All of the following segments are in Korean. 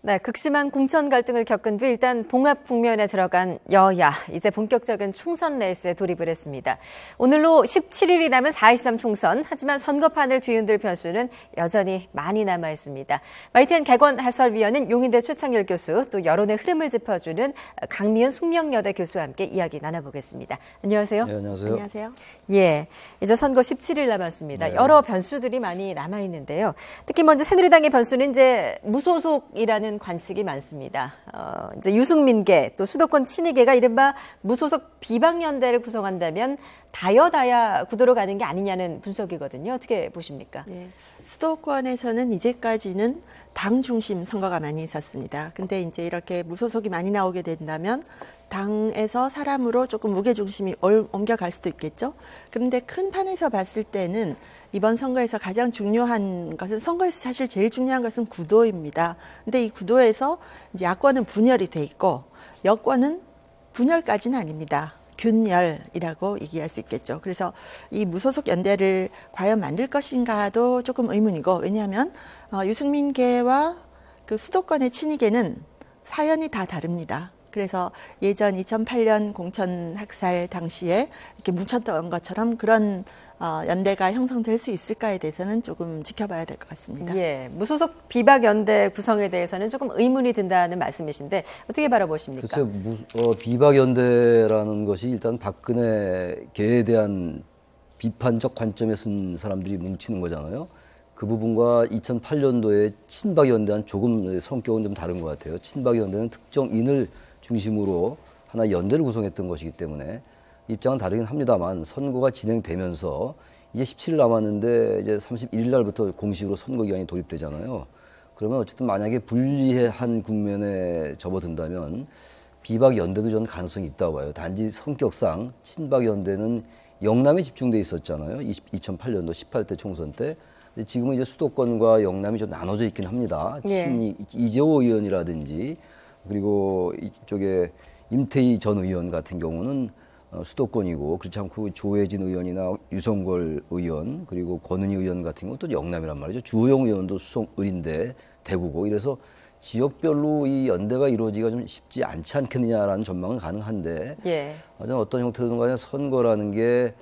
네, 극심한 공천 갈등을 겪은 뒤 일단 봉합 국면에 들어간 여야, 이제 본격적인 총선 레이스에 돌입을 했습니다. 오늘로 17일이 남은 4.13 총선, 하지만 선거판을 뒤흔들 변수는 여전히 많이 남아 있습니다. YTN 개건 해설위원은 용인대 최창열 교수, 또 여론의 흐름을 짚어주는 강미은 숙명여대 교수와 함께 이야기 나눠보겠습니다. 안녕하세요. 네, 안녕하세요. 안녕하세요. 예, 이제 선거 17일 남았습니다. 네. 여러 변수들이 많이 남아 있는데요. 특히 먼저 새누리당의 변수는 이제 무소속이라는 관측이 많습니다. 이제 유승민계 또 수도권 친이계가 이른바 무소속 비박연대를 구성한다면 다여다야 구도로 가는 게 아니냐는 분석이거든요. 어떻게 보십니까? 네, 수도권에서는 이제까지는 당 중심 선거가 많이 있었습니다. 근데 이제 이렇게 무소속이 많이 나오게 된다면 당에서 사람으로 조금 무게 중심이 옮겨갈 수도 있겠죠. 그런데 큰 판에서 봤을 때는 이번 선거에서 가장 중요한 것은, 선거에서 사실 제일 중요한 것은 구도입니다. 근데 이 구도에서 이제 야권은 분열이 돼 있고 여권은 분열까지는 아닙니다. 균열이라고 얘기할 수 있겠죠. 그래서 이 무소속 연대를 과연 만들 것인가도 조금 의문이고, 왜냐하면 유승민계와 그 수도권의 친이계는 사연이 다 다릅니다. 그래서 예전 2008년 공천 학살 당시에 이렇게 뭉쳤던 것처럼 그런 연대가 형성될 수 있을까에 대해서는 조금 지켜봐야 될 것 같습니다. 예, 무소속 비박연대 구성에 대해서는 조금 의문이 든다는 말씀이신데 어떻게 바라보십니까? 글쎄요, 비박연대라는 것이 일단 박근혜계에 대한 비판적 관점에 쓴 사람들이 뭉치는 거잖아요. 그 부분과 2008년도에 친박연대는 조금 성격은 좀 다른 것 같아요. 친박연대는 특정인을 중심으로 하나 연대를 구성했던 것이기 때문에 입장은 다르긴 합니다만, 선거가 진행되면서 이제 17일 남았는데 이제 31일 날부터 공식으로 선거 기간이 돌입되잖아요. 그러면 어쨌든 만약에 불리한 국면에 접어든다면 비박 연대도 저는 가능성이 있다고 봐요. 단지 성격상 친박 연대는 영남에 집중돼 있었잖아요. 2008년도 18대 총선 때. 근데 지금은 이제 수도권과 영남이 좀 나눠져 있긴 합니다. 예. 이재호 의원이라든지 그리고 이쪽에 임태희 전 의원 같은 경우는 수도권이고, 그렇지 않고 조혜진 의원이나 유성걸 의원 그리고 권은희 의원 같은 경우는 또 영남이란 말이죠. 주호영 의원도 수성을인데 대구고, 이래서 지역별로 이 연대가 이루어지기가 좀 쉽지 않지 않겠느냐라는 전망은 가능한데, 예. 어떤 형태로든 간에 선거라는 게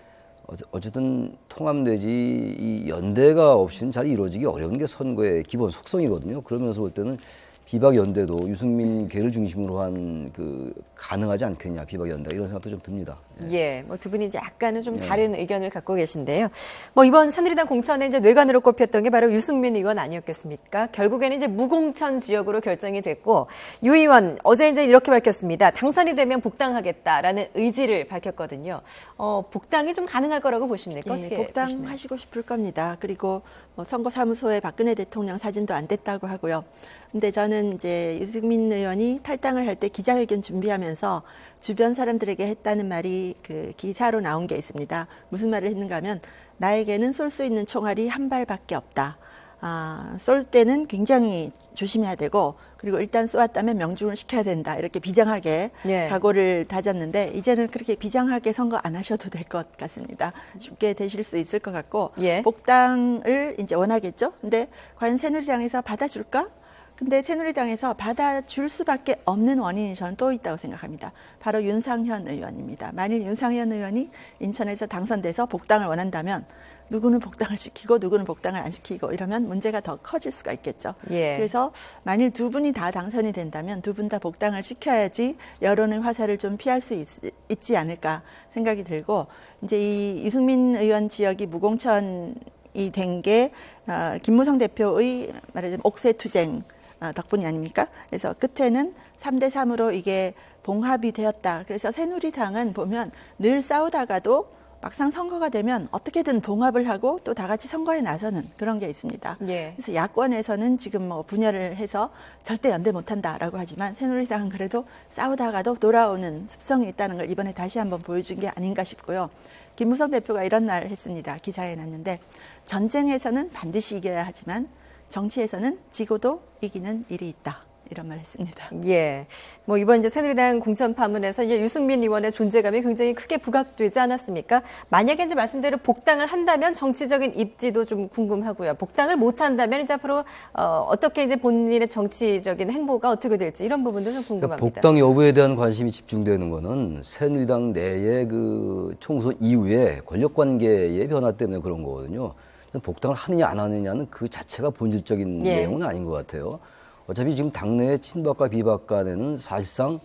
어쨌든 통합 내지 이 연대가 없이는 잘 이루어지기 어려운 게 선거의 기본 속성이거든요. 그러면서 볼 때는 비박연대도 유승민계를 중심으로 한 가능하지 않겠냐, 비박연대, 이런 생각도 좀 듭니다. 예, 뭐 두 분이 이제 약간은 좀 다른 의견을 갖고 계신데요. 뭐 이번 새누리당 공천에 이제 뇌관으로 꼽혔던 게 바로 유승민 의원 아니었겠습니까? 결국에는 이제 무공천 지역으로 결정이 됐고, 유 의원 어제 이제 이렇게 밝혔습니다. 당선이 되면 복당하겠다라는 의지를 밝혔거든요. 복당이 좀 가능할 거라고 보십니까? 네, 어떻게 복당하시고 싶을 겁니다. 그리고 뭐 선거사무소에 박근혜 대통령 사진도 안 댔다고 하고요. 근데 저는 이제 유승민 의원이 탈당을 할 때 기자회견 준비하면서 주변 사람들에게 했다는 말이 그 기사로 나온 게 있습니다. 무슨 말을 했는가 하면, 나에게는 쏠 수 있는 총알이 한 발밖에 없다. 쏠 때는 굉장히 조심해야 되고, 그리고 일단 쏘았다면 명중을 시켜야 된다. 이렇게 비장하게 예. 각오를 다졌는데, 이제는 그렇게 비장하게 선거 안 하셔도 될 것 같습니다. 쉽게 되실 수 있을 것 같고, 예. 복당을 이제 원하겠죠. 근데 과연 새누리당에서 받아줄까? 근데 새누리당에서 받아줄 수밖에 없는 원인이 저는 또 있다고 생각합니다. 바로 윤상현 의원입니다. 만일 윤상현 의원이 인천에서 당선돼서 복당을 원한다면 누구는 복당을 시키고 누구는 복당을 안 시키고 이러면 문제가 더 커질 수가 있겠죠. 예. 그래서 만일 두 분이 다 당선이 된다면 두 분 다 복당을 시켜야지 여론의 화살을 좀 피할 수 있지 않을까 생각이 들고, 이제 이 유승민 의원 지역이 무공천이 된 게 김무성 대표의 말하자면 옥새투쟁 덕분이 아닙니까? 그래서 끝에는 3대3으로 이게 봉합이 되었다. 그래서 새누리당은 보면 늘 싸우다가도 막상 선거가 되면 어떻게든 봉합을 하고 또 다 같이 선거에 나서는 그런 게 있습니다. 예. 그래서 야권에서는 지금 뭐 분열을 해서 절대 연대 못한다라고 하지만, 새누리당은 그래도 싸우다가도 돌아오는 습성이 있다는 걸 이번에 다시 한번 보여준 게 아닌가 싶고요. 김무성 대표가 이런 말을 했습니다. 기사에 났는데, 전쟁에서는 반드시 이겨야 하지만 정치에서는 지고도 이기는 일이 있다. 이런 말 했습니다. 예. 뭐 이번 이제 새누리당 공천 파문에서 이제 유승민 의원의 존재감이 굉장히 크게 부각되지 않았습니까? 만약에 이제 말씀대로 복당을 한다면 정치적인 입지도 좀 궁금하고요. 복당을 못 한다면 이제 앞으로 어떻게 이제 본인의 정치적인 행보가 어떻게 될지 이런 부분도 좀 궁금합니다. 그러니까 복당 여부에 대한 관심이 집중되는 거는 새누리당 내의 그 총선 이후에 권력 관계의 변화 때문에 그런 거거든요. 복당을 하느냐 안 하느냐는 그 자체가 본질적인 예. 내용은 아닌 것 같아요. 어차피 지금 당내의 친박과 비박 간에는 사실상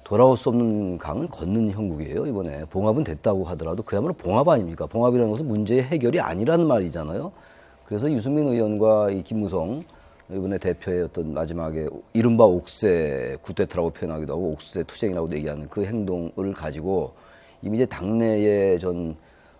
돌아올 수 없는 강은 걷는 형국이에요. 이번에 봉합은 됐다고 하더라도 그야말로 봉합 아닙니까? 봉합이라는 것은 문제의 해결이 아니라는 말이잖아요. 그래서 유승민 의원과 이 김무성 이번에 대표의 어떤 마지막에 이른바 옥새 구태타라고 표현하기도 하고 옥새 투쟁이라고 얘기하는 그 행동을 가지고 이미 이제 당내의 전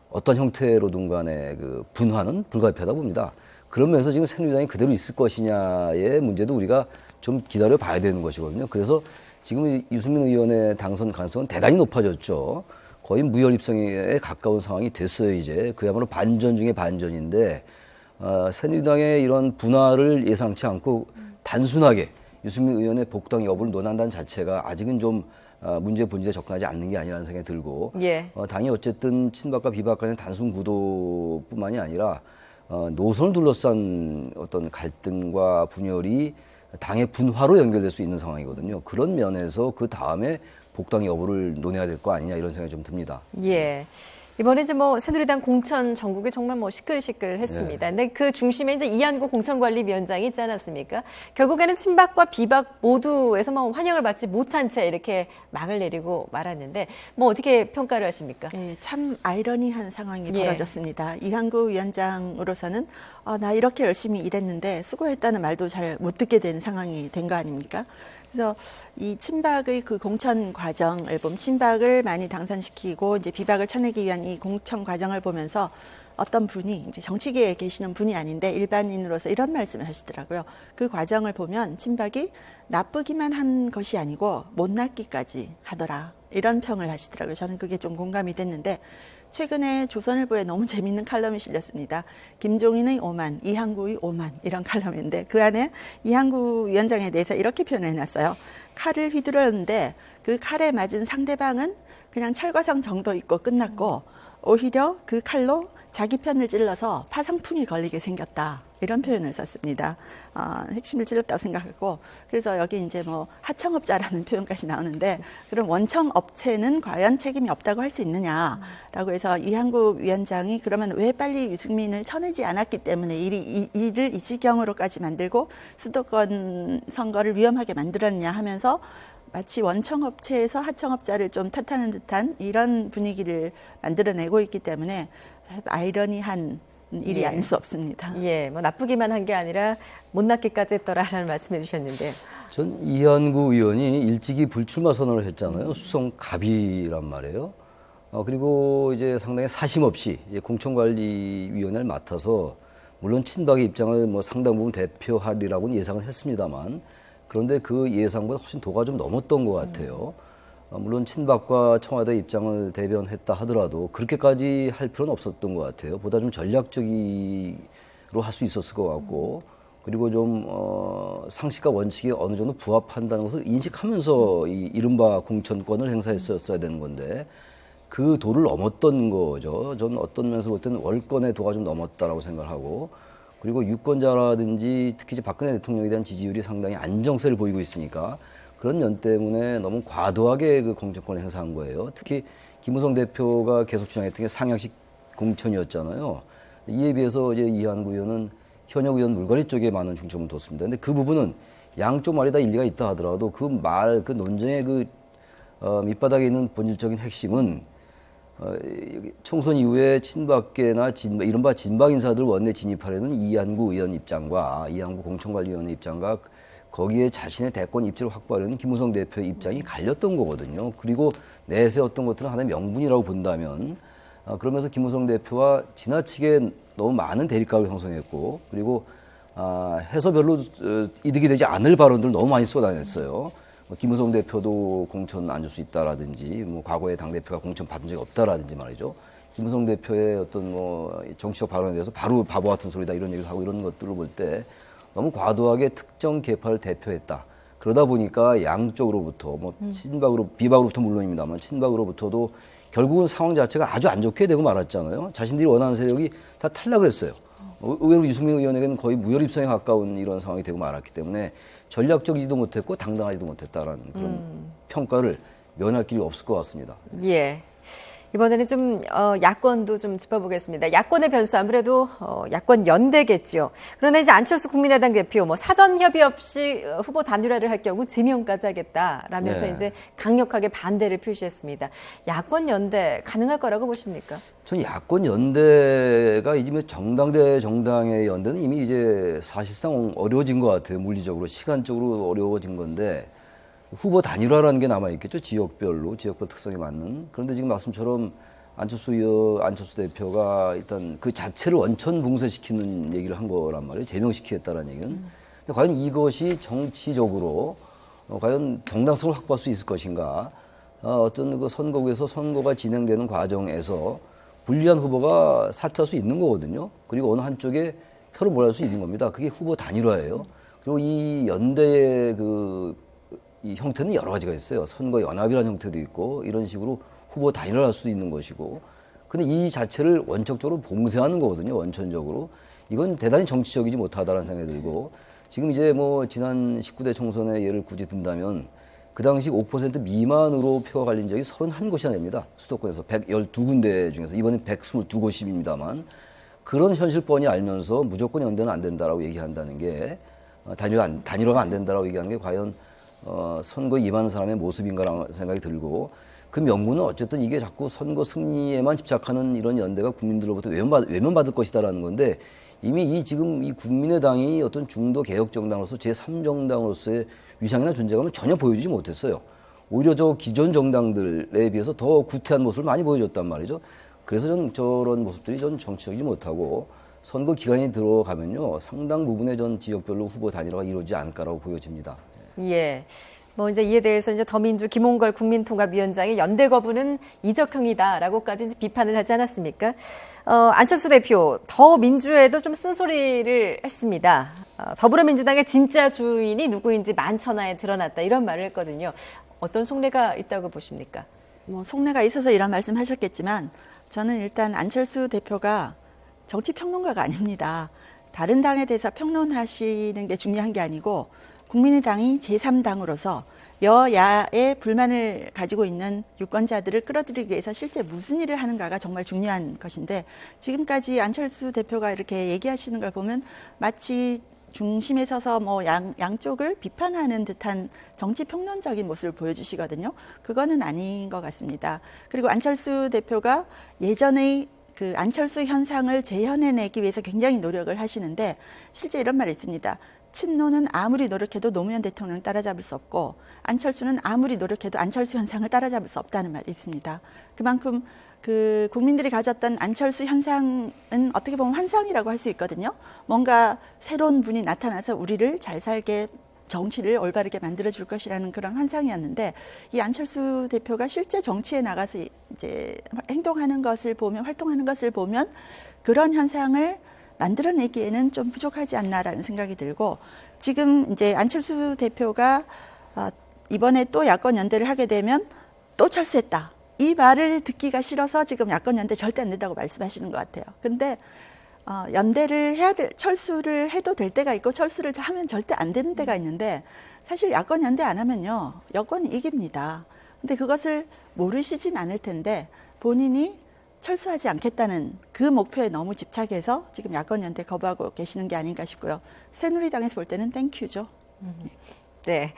어떤 형태로든 간에 그 분화는 불가피하다 봅니다. 그런 면에서 지금 새누리당이 그대로 있을 것이냐의 문제도 우리가 좀 기다려 봐야 되는 것이거든요. 그래서 지금 유승민 의원의 당선 가능성은 대단히 높아졌죠. 거의 무혈 입성에 가까운 상황이 됐어요, 이제. 그야말로 반전 중에 반전인데, 새누리당의 이런 분화를 예상치 않고 단순하게 유승민 의원의 복당 여부를 논한다는 자체가 아직은 좀 문제 본질에 접근하지 않는 게 아니라는 생각이 들고 예. 당이 어쨌든 친박과 비박 간의 단순 구도뿐만이 아니라 노선을 둘러싼 어떤 갈등과 분열이 당의 분화로 연결될 수 있는 상황이거든요. 그런 면에서 그 다음에 복당 여부를 논해야 될 거 아니냐 이런 생각이 좀 듭니다. 예. 이번에 이제 뭐 새누리당 공천 전국이 정말 뭐 시끌시끌했습니다. 근데 그 중심에 이제 이한구 공천관리위원장이 있지 않았습니까? 결국에는 친박과 비박 모두에서 뭐 환영을 받지 못한 채 이렇게 막을 내리고 말았는데 뭐 어떻게 평가를 하십니까? 네, 참 아이러니한 상황이 예. 벌어졌습니다. 이한구 위원장으로서는 나 이렇게 열심히 일했는데 수고했다는 말도 잘 못 듣게 된 상황이 된 거 아닙니까? 그래서 이 친박의 그 공천 과정을 보면 친박을 많이 당선시키고 이제 비박을 쳐내기 위한 이 공천 과정을 보면서 어떤 분이 이제 정치계에 계시는 분이 아닌데 일반인으로서 이런 말씀을 하시더라고요. 그 과정을 보면 친박이 나쁘기만 한 것이 아니고 못났기까지 하더라. 이런 평을 하시더라고요. 저는 그게 좀 공감이 됐는데 최근에 조선일보에 너무 재밌는 칼럼이 실렸습니다. 김종인의 오만, 이한구의 오만 이런 칼럼인데 그 안에 이한구 위원장에 대해서 이렇게 표현을 해놨어요. 칼을 휘두르는데 그 칼에 맞은 상대방은 그냥 찰과상 정도 있고 끝났고 오히려 그 칼로 자기 편을 찔러서 파상풍이 걸리게 생겼다. 이런 표현을 썼습니다. 핵심을 찔렀다고 생각하고 그래서 여기 이제 뭐 하청업자라는 표현까지 나오는데 그럼 원청업체는 과연 책임이 없다고 할 수 있느냐라고 해서 이한구 위원장이 그러면 왜 빨리 유승민을 쳐내지 않았기 때문에 이를 이 지경으로까지 만들고 수도권 선거를 위험하게 만들었냐 하면서 마치 원청업체에서 하청업자를 좀 탓하는 듯한 이런 분위기를 만들어내고 있기 때문에 아이러니한 일이 아닐 수 없습니다. 예, 뭐 나쁘기만 한 게 아니라 못났기까지 했더라라는 말씀해 주셨는데. 전 이한구 의원이 일찍이 불출마 선언을 했잖아요. 수성 갑이란 말이에요. 그리고 이제 상당히 사심 없이 이제 공천관리위원회를 맡아서 물론 친박의 입장을 뭐 상당 부분 대표하리라고는 예상을 했습니다만 그런데 그 예상보다 훨씬 도가 좀 넘었던 것 같아요. 물론 친박과 청와대 입장을 대변했다 하더라도 그렇게까지 할 필요는 없었던 것 같아요. 보다 좀 전략적으로 할 수 있었을 것 같고 그리고 좀 상식과 원칙에 어느 정도 부합한다는 것을 인식하면서 이 이른바 공천권을 행사했었어야 되는 건데 그 도를 넘었던 거죠. 저는 어떤 면에서 볼 때는 월권의 도가 좀 넘었다라고 생각을 하고 그리고 유권자라든지 특히 이제 박근혜 대통령에 대한 지지율이 상당히 안정세를 보이고 있으니까 그런 면 때문에 너무 과도하게 그 공천권을 행사한 거예요. 특히 김무성 대표가 계속 주장했던 게 상향식 공천이었잖아요. 이에 비해서 이제 이한구 의원은 현역 의원 물갈이 쪽에 많은 중점을 뒀습니다. 근데 그 부분은 양쪽 말이 다 일리가 있다 하더라도 그 논쟁의 그 밑바닥에 있는 본질적인 핵심은 총선 이후에 친박계나 이른바 진박 인사들 원내 진입하려는 이한구 의원 입장과 이한구 공천관리위원회 입장과 거기에 자신의 대권 입지를 확보하려는 김무성 대표의 입장이 갈렸던 거거든요. 그리고 내세웠던 것들은 하나의 명분이라고 본다면 그러면서 김무성 대표와 지나치게 너무 많은 대립각을 형성했고 그리고 해서 별로 이득이 되지 않을 발언들을 너무 많이 쏟아냈어요. 김무성 대표도 공천 안 줄 수 있다라든지 뭐 과거에 당대표가 공천 받은 적이 없다라든지 말이죠. 김무성 대표의 어떤 뭐 정치적 발언에 대해서 바로 바보 같은 소리다 이런 얘기를 하고 이런 것들을 볼 때 너무 과도하게 특정 계파를 대표했다. 그러다 보니까 양쪽으로부터 뭐 비박으로부터 물론입니다만 친박으로부터도 결국은 상황 자체가 아주 안 좋게 되고 말았잖아요. 자신들이 원하는 세력이 다 탈락을 했어요. 의외로 유승민 의원에게는 거의 무혈 입성에 가까운 이런 상황이 되고 말았기 때문에 전략적이지도 못했고 당당하지도 못했다라는 그런 평가를 면할 길이 없을 것 같습니다. 예. 이번에는 좀 야권도 좀 짚어보겠습니다. 야권의 변수 아무래도 야권 연대겠죠. 그러나 이제 안철수 국민의당 대표 뭐 사전 협의 없이 후보 단일화를 할 경우 지명까지 하겠다라면서 네. 이제 강력하게 반대를 표시했습니다. 야권 연대 가능할 거라고 보십니까? 저는 야권 연대가 이제 정당 대 정당의 연대는 이미 이제 사실상 어려워진 것 같아요. 물리적으로 시간적으로 어려워진 건데. 후보 단일화라는 게 남아있겠죠. 지역별 특성에 맞는. 그런데 지금 말씀처럼 안철수 대표가 일단 그 자체를 원천 봉쇄시키는 얘기를 한 거란 말이에요. 제명시키겠다라는 얘기는. 근데 과연 이것이 정치적으로 과연 정당성을 확보할 수 있을 것인가. 어떤 그 선거구에서 선거가 진행되는 과정에서 불리한 후보가 사퇴할 수 있는 거거든요. 그리고 어느 한쪽에 표를 몰아줄 수 있는 겁니다. 그게 후보 단일화예요. 그리고 이 연대의 이 형태는 여러 가지가 있어요. 선거 연합이라는 형태도 있고 이런 식으로 후보 단일화를 할 수도 있는 것이고. 근데 이 자체를 원칙적으로 봉쇄하는 거거든요. 원천적으로. 이건 대단히 정치적이지 못하다라는 생각이 들고 지금 이제 뭐 지난 19대 총선의 예를 굳이 든다면 그 당시 5% 미만으로 표가 갈린 적이 31곳이나 됩니다. 수도권에서 112군데 중에서 이번엔 122곳입니다만 그런 현실 뻔히 알면서 무조건 연대는 안 된다라고 얘기한다는 게 단일화가 안 된다라고 얘기하는 게 과연 선거에 임하는 사람의 모습인가라는 생각이 들고 그 명분은 어쨌든 이게 자꾸 선거 승리에만 집착하는 이런 연대가 국민들로부터 외면받을 것이다라는 건데 이미 지금 이 국민의당이 어떤 중도 개혁 정당으로서 제3정당으로서의 위상이나 존재감을 전혀 보여주지 못했어요. 오히려 저 기존 정당들에 비해서 더 구태한 모습을 많이 보여줬단 말이죠. 그래서 저런 모습들이 전 정치적이지 못하고 선거 기간이 들어가면요 상당 부분의 전 지역별로 후보 단일화가 이루어지지 않을까라고 보여집니다. 예. 뭐 이제 이에 대해서 이제 더민주 김홍걸 국민통합위원장이 연대 거부는 이적형이다라고까지 이제 비판을 하지 않았습니까? 안철수 대표 더민주에도 좀 쓴소리를 했습니다. 더불어민주당의 진짜 주인이 누구인지 만천하에 드러났다 이런 말을 했거든요. 어떤 속내가 있다고 보십니까? 뭐 속내가 있어서 이런 말씀하셨겠지만 저는 일단 안철수 대표가 정치 평론가가 아닙니다. 다른 당에 대해서 평론하시는 게 중요한 게 아니고 국민의당이 제3당으로서 여야의 불만을 가지고 있는 유권자들을 끌어들이기 위해서 실제 무슨 일을 하는가가 정말 중요한 것인데 지금까지 안철수 대표가 이렇게 얘기하시는 걸 보면 마치 중심에 서서 뭐 양쪽을 비판하는 듯한 정치 평론적인 모습을 보여주시거든요. 그거는 아닌 것 같습니다. 그리고 안철수 대표가 예전의 그 안철수 현상을 재현해내기 위해서 굉장히 노력을 하시는데 실제 이런 말이 있습니다. 친노는 아무리 노력해도 노무현 대통령을 따라잡을 수 없고 안철수는 아무리 노력해도 안철수 현상을 따라잡을 수 없다는 말이 있습니다. 그만큼 그 국민들이 가졌던 안철수 현상은 어떻게 보면 환상이라고 할 수 있거든요. 뭔가 새로운 분이 나타나서 우리를 잘 살게 정치를 올바르게 만들어줄 것이라는 그런 환상이었는데 이 안철수 대표가 실제 정치에 나가서 이제 행동하는 것을 보면 활동하는 것을 보면 그런 현상을 만들어내기에는 좀 부족하지 않나라는 생각이 들고 지금 이제 안철수 대표가 이번에 또 야권 연대를 하게 되면 또 철수했다. 이 말을 듣기가 싫어서 지금 야권 연대 절대 안 된다고 말씀하시는 것 같아요. 그런데 연대를 철수를 해도 될 때가 있고 철수를 하면 절대 안 되는 때가 있는데 사실 야권 연대 안 하면요 여권이 이깁니다. 근데 그것을 모르시진 않을 텐데 본인이 철수하지 않겠다는 그 목표에 너무 집착해서 지금 야권 연대 거부하고 계시는 게 아닌가 싶고요. 새누리당에서 볼 때는 땡큐죠. 네.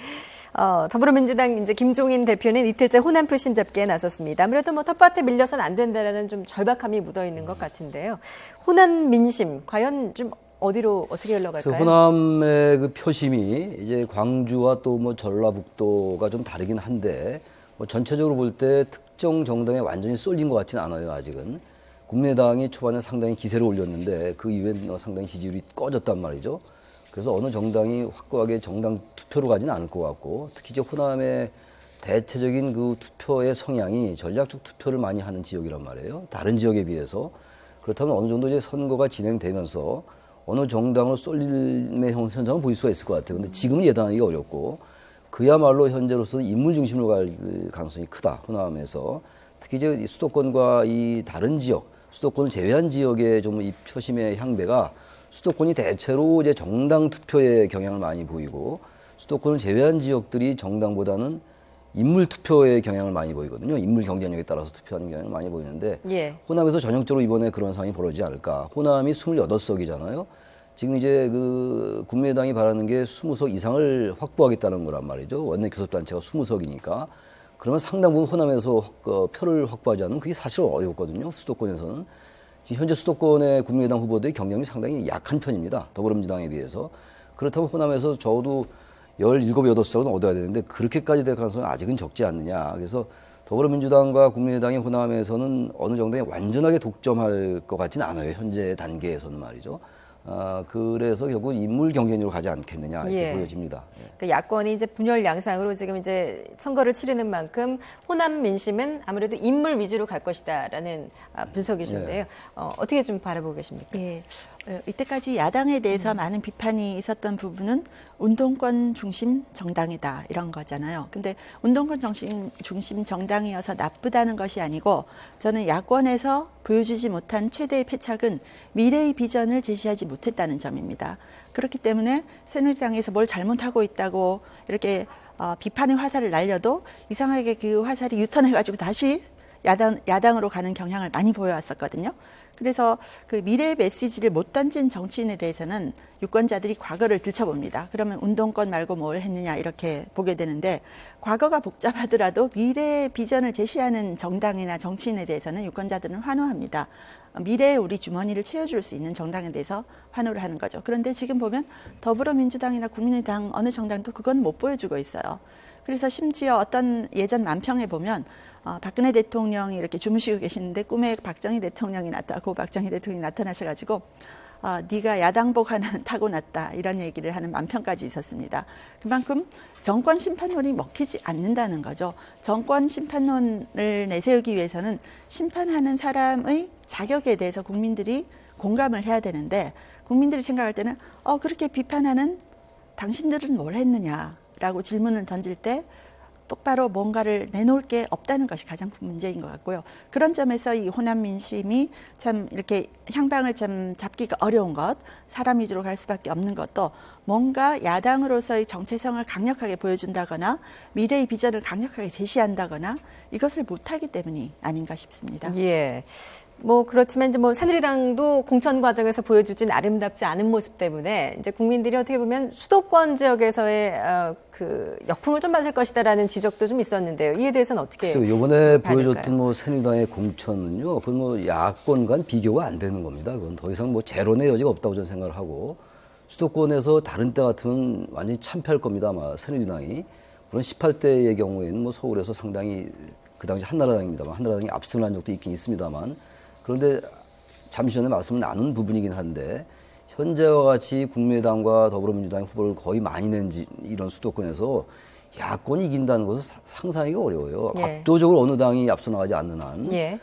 더불어민주당 이제 김종인 대표는 이틀째 호남 표심 잡기에 나섰습니다. 아무래도 뭐 텃밭에 밀려서는 안 된다라는 좀 절박함이 묻어 있는 것 같은데요. 호남 민심 과연 좀 어디로 어떻게 흘러갈까요? 그래서 호남의 그 표심이 이제 광주와 또 뭐 전라북도가 좀 다르긴 한데 뭐 전체적으로 볼 때 특정 정당에 완전히 쏠린 것 같지는 않아요. 아직은 국민의당이 초반에 상당히 기세를 올렸는데 그 이후에 상당히 지지율이 꺼졌단 말이죠. 그래서 어느 정당이 확고하게 정당 투표로 가지는 않을 것 같고 특히 이제 호남의 대체적인 그 투표의 성향이 전략적 투표를 많이 하는 지역이란 말이에요. 다른 지역에 비해서. 그렇다면 어느 정도 이제 선거가 진행되면서 어느 정당으로 쏠림의 현상을 보일 수가 있을 것 같아요. 근데 지금은 예단하기가 어렵고 그야말로 현재로서는 인물 중심으로 갈 가능성이 크다. 호남에서 특히 이제 이 수도권과 이 다른 지역, 수도권을 제외한 지역의 좀 이 표심의 향배가 수도권이 대체로 이제 정당 투표에 경향을 많이 보이고 수도권을 제외한 지역들이 정당보다는 인물 투표에 경향을 많이 보이거든요. 인물 경쟁력에 따라서 투표하는 경향을 많이 보이는데 예. 호남에서 전형적으로 이번에 그런 상황이 벌어지지 않을까. 호남이 28석이잖아요. 지금 이제 그 국민의당이 바라는 게 20석 이상을 확보하겠다는 거란 말이죠. 원내 교섭단체가 20석이니까. 그러면 상당 부분 호남에서 표를 확보하지 않으면 그게 사실 어렵거든요. 수도권에서는. 지금 현재 수도권의 국민의당 후보들의 경쟁력이 상당히 약한 편입니다. 더불어민주당에 비해서. 그렇다면 호남에서 적어도 17, 8석은 얻어야 되는데 그렇게까지 될 가능성은 아직은 적지 않느냐. 그래서 더불어민주당과 국민의당의 호남에서는 어느 정도에 완전하게 독점할 것 같지는 않아요. 현재 단계에서는 말이죠. 그래서 결국 인물 경쟁력으로 가지 않겠느냐 이렇게 예. 보여집니다. 예. 그 야권이 이제 분열 양상으로 지금 이제 선거를 치르는 만큼 호남 민심은 아무래도 인물 위주로 갈 것이다라는 분석이신데요. 어떻게 좀 바라보고 계십니까? 예. 이때까지 야당에 대해서 많은 비판이 있었던 부분은 운동권 중심 정당이다 이런 거잖아요. 근데 운동권 중심 정당이어서 나쁘다는 것이 아니고 저는 야권에서 보여주지 못한 최대의 패착은 미래의 비전을 제시하지 못했다는 점입니다. 그렇기 때문에 새누리당에서 뭘 잘못하고 있다고 이렇게 비판의 화살을 날려도 이상하게 그 화살이 유턴해가지고 다시 야당으로 가는 경향을 많이 보여왔었거든요. 그래서 그 미래의 메시지를 못 던진 정치인에 대해서는 유권자들이 과거를 들춰봅니다. 그러면 운동권 말고 뭘 했느냐 이렇게 보게 되는데 과거가 복잡하더라도 미래의 비전을 제시하는 정당이나 정치인에 대해서는 유권자들은 환호합니다. 미래에 우리 주머니를 채워줄 수 있는 정당에 대해서 환호를 하는 거죠. 그런데 지금 보면 더불어민주당이나 국민의당 어느 정당도 그건 못 보여주고 있어요. 그래서 심지어 어떤 예전 만평에 보면 박근혜 대통령이 이렇게 주무시고 계시는데 꿈에 박정희 대통령이 나타나고 박정희 대통령이 나타나셔가지고 네가 야당복 하나는 타고났다 이런 얘기를 하는 만평까지 있었습니다. 그만큼 정권 심판론이 먹히지 않는다는 거죠. 정권 심판론을 내세우기 위해서는 심판하는 사람의 자격에 대해서 국민들이 공감을 해야 되는데 국민들이 생각할 때는 그렇게 비판하는 당신들은 뭘 했느냐라고 질문을 던질 때 똑바로 뭔가를 내놓을 게 없다는 것이 가장 큰 문제인 것 같고요. 그런 점에서 이 호남 민심이 참 이렇게 향방을 참 잡기가 어려운 것, 사람 위주로 갈 수밖에 없는 것도 뭔가 야당으로서의 정체성을 강력하게 보여준다거나 미래의 비전을 강력하게 제시한다거나 이것을 못하기 때문이 아닌가 싶습니다. 예. 뭐 그렇지만 이제 뭐 새누리당도 공천 과정에서 보여주진 아름답지 않은 모습 때문에 이제 국민들이 어떻게 보면 수도권 지역에서의 그 역풍을 좀 맞을 것이다라는 지적도 좀 있었는데요. 이에 대해서는 어떻게? 글쎄요, 이번에 봐야 보여줬던 될까요? 뭐 새누리당의 공천은요, 그건 뭐 야권과는 비교가 안 되는 겁니다. 그건 더 이상 뭐 재론의 여지가 없다고 저는 생각을 하고 수도권에서 다른 때 같으면 완전히 참패할 겁니다. 아마 새누리당이. 물론 18대의 경우에는 뭐 서울에서 상당히 그 당시 한나라당입니다만 한나라당이 압승을 한 적도 있긴 있습니다만 그런데 잠시 전에 말씀을 나눈 부분이긴 한데 현재와 같이 국민의당과 더불어민주당 후보를 거의 많이 낸 이런 수도권에서 야권이 이긴다는 것은 상상하기가 어려워요. 예. 압도적으로 어느 당이 앞서 나가지 않는 한. 예.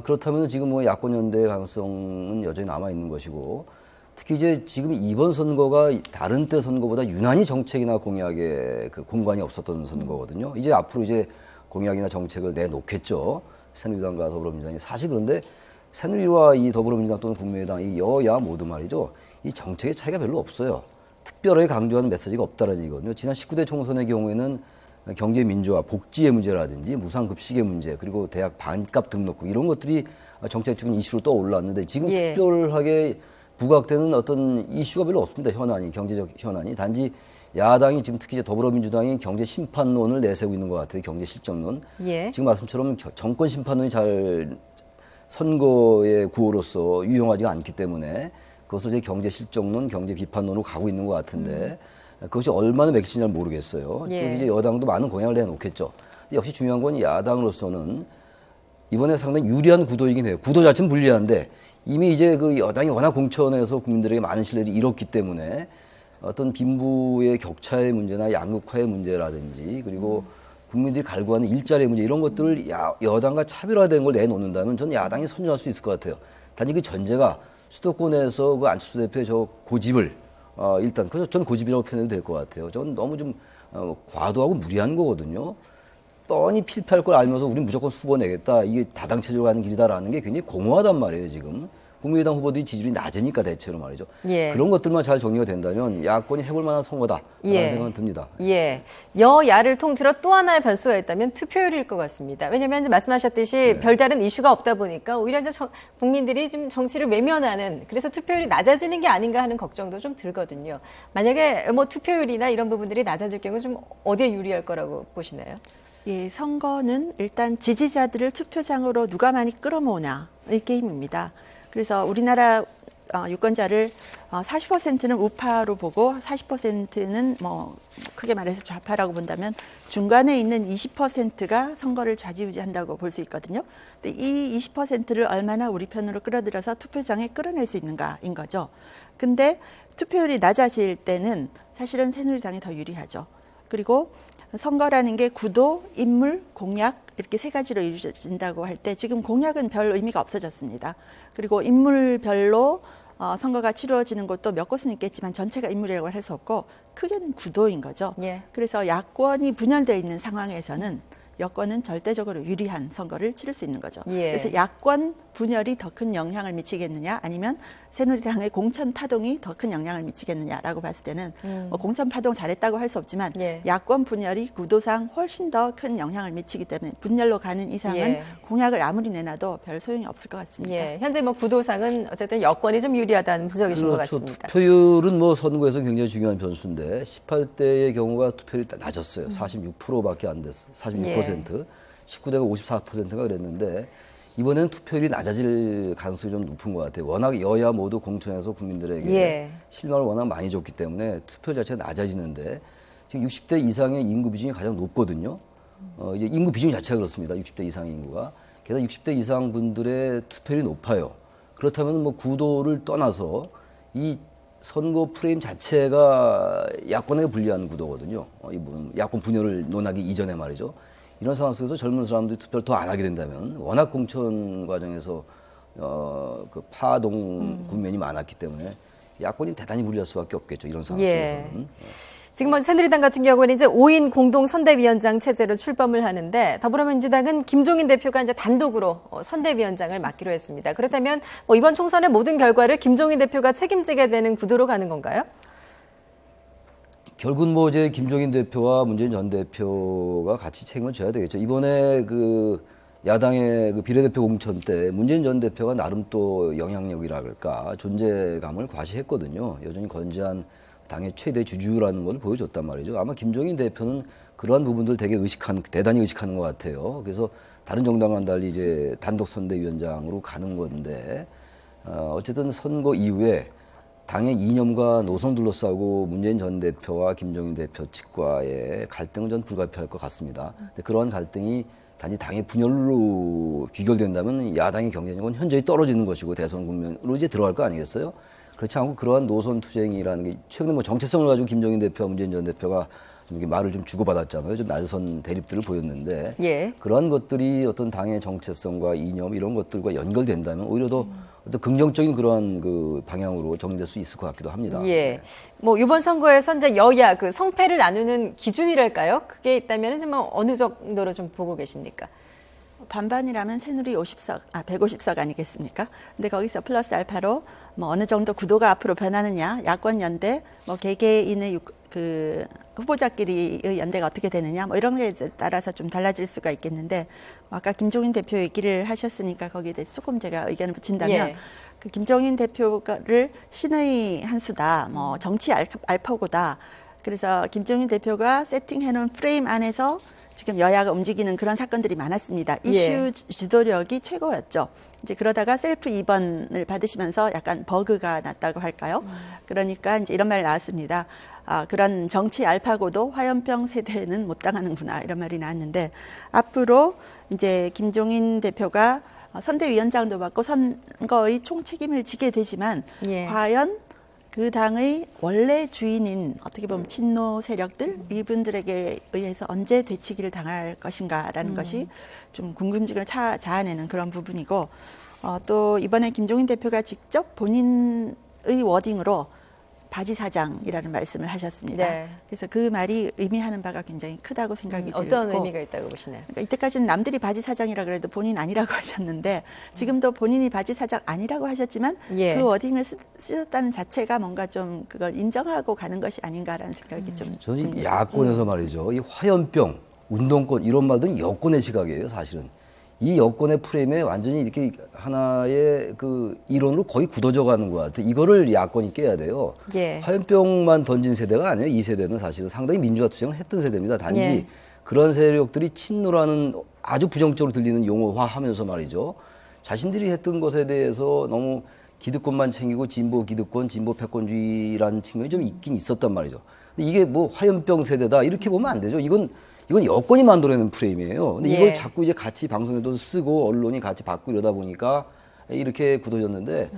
그렇다면 지금 뭐 야권 연대 가능성은 여전히 남아 있는 것이고 특히 이제 지금 이번 선거가 다른 때 선거보다 유난히 정책이나 공약에 그 공간이 없었던 선거거든요. 이제 앞으로 이제 공약이나 정책을 내놓겠죠. 새누리당과 더불어민주당이. 사실 그런데 새누리와 이 더불어민주당 또는 국민의당 이 여야 모두 말이죠. 이 정책의 차이가 별로 없어요. 특별하게 강조하는 메시지가 없다는 얘기거든요. 지난 19대 총선의 경우에는 경제 민주화, 복지의 문제라든지 무상급식의 문제, 그리고 대학 반값 등록금 이런 것들이 정책적인 이슈로 떠올랐는데 지금 예. 특별하게 부각되는 어떤 이슈가 별로 없습니다. 현안이, 경제적 현안이. 단지 야당이 지금 특히 이제 더불어민주당이 경제 심판론을 내세우고 있는 것 같아요. 경제 실정론. 예. 지금 말씀처럼 정권 심판론이 잘 선거의 구호로서 유용하지가 않기 때문에 그것을 이제 경제 실정론, 경제 비판론으로 가고 있는 것 같은데 그것이 얼마나 맥히는지 잘 모르겠어요. 예. 그리고 이제 여당도 많은 공약을 내놓겠죠. 역시 중요한 건 야당으로서는 이번에 상당히 유리한 구도이긴 해요. 구도 자체는 불리한데 이미 이제 그 여당이 워낙 공천에서 국민들에게 많은 신뢰를 잃었기 때문에 어떤 빈부의 격차의 문제나 양극화의 문제라든지 그리고 국민들이 갈구하는 일자리의 문제 이런 것들을 여당과 차별화된 걸 내놓는다면 전 야당이 선전할 수 있을 것 같아요. 단지 그 전제가 수도권에서 그 안철수 대표의 저 고집을 일단 그래서 전 고집이라고 표현해도 될 것 같아요. 저는 너무 좀 과도하고 무리한 거거든요. 뻔히 필패할 걸 알면서 우린 무조건 후보 내겠다. 이게 다당체제로 가는 길이다라는 게 굉장히 공허하단 말이에요, 지금. 국민의당 후보들이 지지율이 낮으니까 대체로 말이죠. 예. 그런 것들만 잘 정리가 된다면 야권이 해볼 만한 선거다라는 예. 생각은 듭니다. 예. 여야를 통틀어 또 하나의 변수가 있다면 투표율일 것 같습니다. 왜냐하면 이제 말씀하셨듯이 별다른 이슈가 없다 보니까 오히려 이제 국민들이 좀 정치를 외면하는, 그래서 투표율이 낮아지는 게 아닌가 하는 걱정도 좀 들거든요. 만약에 뭐 투표율이나 이런 부분들이 낮아질 경우 좀 어디에 유리할 거라고 보시나요? 예, 선거는 일단 지지자들을 투표장으로 누가 많이 끌어모으나의 게임입니다. 그래서 우리나라 유권자를 40%는 우파로 보고 40%는 뭐 크게 말해서 좌파라고 본다면 중간에 있는 20%가 선거를 좌지우지한다고 볼 수 있거든요. 근데 이 20%를 얼마나 우리 편으로 끌어들여서 투표장에 끌어낼 수 있는가인 거죠. 근데 투표율이 낮아질 때는 사실은 새누리당이 더 유리하죠. 그리고 선거라는 게 구도, 인물, 공약 이렇게 세 가지로 이루어진다고 할 때 지금 공약은 별 의미가 없어졌습니다. 그리고 인물별로 선거가 치루어지는 것도 몇 곳은 있겠지만 전체가 인물이라고 할 수 없고 크게는 구도인 거죠. 예. 그래서 야권이 분열되어 있는 상황에서는 여권은 절대적으로 유리한 선거를 치를 수 있는 거죠. 예. 그래서 야권 분열이 더 큰 영향을 미치겠느냐 아니면 새누리당의 공천 파동이 더 큰 영향을 미치겠느냐라고 봤을 때는 뭐 공천 파동 잘했다고 할 수 없지만 예. 야권 분열이 구도상 훨씬 더 큰 영향을 미치기 때문에 분열로 가는 이상은 예. 공약을 아무리 내놔도 별 소용이 없을 것 같습니다. 예. 현재 뭐 구도상은 어쨌든 여권이 좀 유리하다는 분석이신 것 같습니다. 투표율은 뭐 선거에서 굉장히 중요한 변수인데 18대의 경우가 투표율이 낮았어요. 46%밖에 안 됐어요. 46%. 19대가 54%가 그랬는데 이번에는 투표율이 낮아질 가능성이 좀 높은 것 같아요. 워낙 여야 모두 공천해서 국민들에게 예. 실망을 워낙 많이 줬기 때문에 투표 자체가 낮아지는데 지금 60대 이상의 인구 비중이 가장 높거든요. 이제 인구 비중 자체가 그렇습니다. 60대 이상의 인구가. 게다가 60대 이상 분들의 투표율이 높아요. 그렇다면 뭐 구도를 떠나서 이 선거 프레임 자체가 야권에게 불리한 구도거든요. 이 부분 야권 분열을 논하기 이전에 말이죠. 이런 상황 속에서 젊은 사람들이 투표를 더 안 하게 된다면 워낙 공천 과정에서 그 파동 국면이 많았기 때문에 야권이 대단히 불리할 수밖에 없겠죠. 이런 상황 예. 속에서는. 지금 뭐 새누리당 같은 경우는 이제 5인 공동 선대위원장 체제로 출범을 하는데 더불어민주당은 김종인 대표가 이제 단독으로 선대위원장을 맡기로 했습니다. 그렇다면 뭐 이번 총선의 모든 결과를 김종인 대표가 책임지게 되는 구도로 가는 건가요? 결국은 뭐 이제 김종인 대표와 문재인 전 대표가 같이 책임을 져야 되겠죠. 이번에 그 야당의 그 비례대표 공천 때 문재인 전 대표가 나름 또 영향력이랄까 존재감을 과시했거든요. 여전히 건재한 당의 최대 주주라는 걸 보여줬단 말이죠. 아마 김종인 대표는 그러한 부분들 되게 대단히 의식하는 것 같아요. 그래서 다른 정당과는 달리 이제 단독 선대위원장으로 가는 건데 어쨌든 선거 이후에 당의 이념과 노선 둘러싸고 문재인 전 대표와 김종인 대표 측과의 갈등은 전 불가피할 것 같습니다. 근데 그러한 갈등이 단지 당의 분열로 귀결된다면 야당의 경쟁력은 현저히 떨어지는 것이고 대선 국면으로 이제 들어갈 거 아니겠어요? 그렇지 않고 그러한 노선 투쟁이라는 게 최근에 뭐 정체성을 가지고 김종인 대표와 문재인 전 대표가 좀 이렇게 말을 좀 주고받았잖아요. 좀 날선 대립들을 보였는데 예. 그러한 것들이 어떤 당의 정체성과 이념 이런 것들과 연결된다면 오히려 더 어떤 긍정적인 그러한 그 방향으로 정리될 수 있을 것 같기도 합니다. 예. 뭐 이번 선거에서 이제 여야 그 성패를 나누는 기준이랄까요? 그게 있다면 좀 어느 정도로 좀 보고 계십니까? 반반이라면 새누리 150석 아니겠습니까? 근데 거기서 플러스 알파로 뭐 어느 정도 구도가 앞으로 변하느냐, 야권 연대, 뭐 개개인의 그 후보자끼리의 연대가 어떻게 되느냐, 뭐 이런 게 따라서 좀 달라질 수가 있겠는데 아까 김종인 대표 얘기를 하셨으니까 거기에 대해서 조금 제가 의견을 붙인다면 예. 그 김종인 대표를 신의 한 수다, 뭐 정치 알파고다. 그래서 김종인 대표가 세팅해놓은 프레임 안에서 지금 여야가 움직이는 그런 사건들이 많았습니다. 이슈 주도력이 최고였죠. 이제 그러다가 셀프 2번을 받으시면서 약간 버그가 났다고 할까요? 그러니까 이제 이런 말이 나왔습니다. 그런 정치 알파고도 화염병 세대는 못 당하는구나 이런 말이 나왔는데 앞으로 이제 김종인 대표가 선대위원장도 맡고 선거의 총책임을 지게 되지만 예. 과연 그 당의 원래 주인인 어떻게 보면 친노 세력들 이분들에게 의해서 언제 되치기를 당할 것인가라는 것이 좀 궁금증을 자아내는 그런 부분이고 또 이번에 김종인 대표가 직접 본인의 워딩으로 바지 사장이라는 말씀을 하셨습니다. 네. 그래서 그 말이 의미하는 바가 굉장히 크다고 생각이 들고 어떤 의미가 있다고 보시나요? 그러니까 이때까지는 남들이 바지 사장이라 그래도 본인 아니라고 하셨는데 지금도 본인이 바지 사장 아니라고 하셨지만 예. 그 워딩을 쓰셨다는 자체가 뭔가 좀 그걸 인정하고 가는 것이 아닌가라는 생각이 좀 저는 이 듭니다. 야권에서 말이죠. 이 화염병, 운동권 이런 말들은 여권의 시각이에요, 사실은. 이 여권의 프레임에 완전히 이렇게 하나의 그 이론으로 거의 굳어져 가는 것 같아요. 이거를 야권이 깨야 돼요. 예. 화염병만 던진 세대가 아니에요. 이 세대는 사실은 상당히 민주화 투쟁을 했던 세대입니다. 단지 예. 그런 세력들이 친노라는 아주 부정적으로 들리는 용어화하면서 말이죠. 자신들이 했던 것에 대해서 너무 기득권만 챙기고 진보 기득권, 진보 패권주의라는 측면이 좀 있긴 있었단 말이죠. 근데 이게 뭐 화염병 세대다 이렇게 보면 안 되죠. 이건 여권이 만들어내는 프레임이에요. 근데 예. 이걸 자꾸 이제 같이 방송에도 쓰고 언론이 같이 받고 이러다 보니까 이렇게 굳어졌는데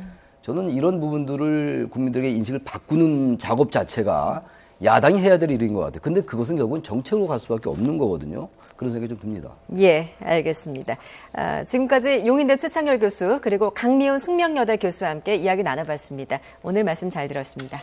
저는 이런 부분들을 국민들에게 인식을 바꾸는 작업 자체가 야당이 해야 될 일인 것 같아요. 근데 그것은 결국은 정책으로 갈 수밖에 없는 거거든요. 그런 생각이 좀 듭니다. 예, 알겠습니다. 지금까지 용인대 최창열 교수 그리고 강미훈 숙명여대 교수와 함께 이야기 나눠봤습니다. 오늘 말씀 잘 들었습니다.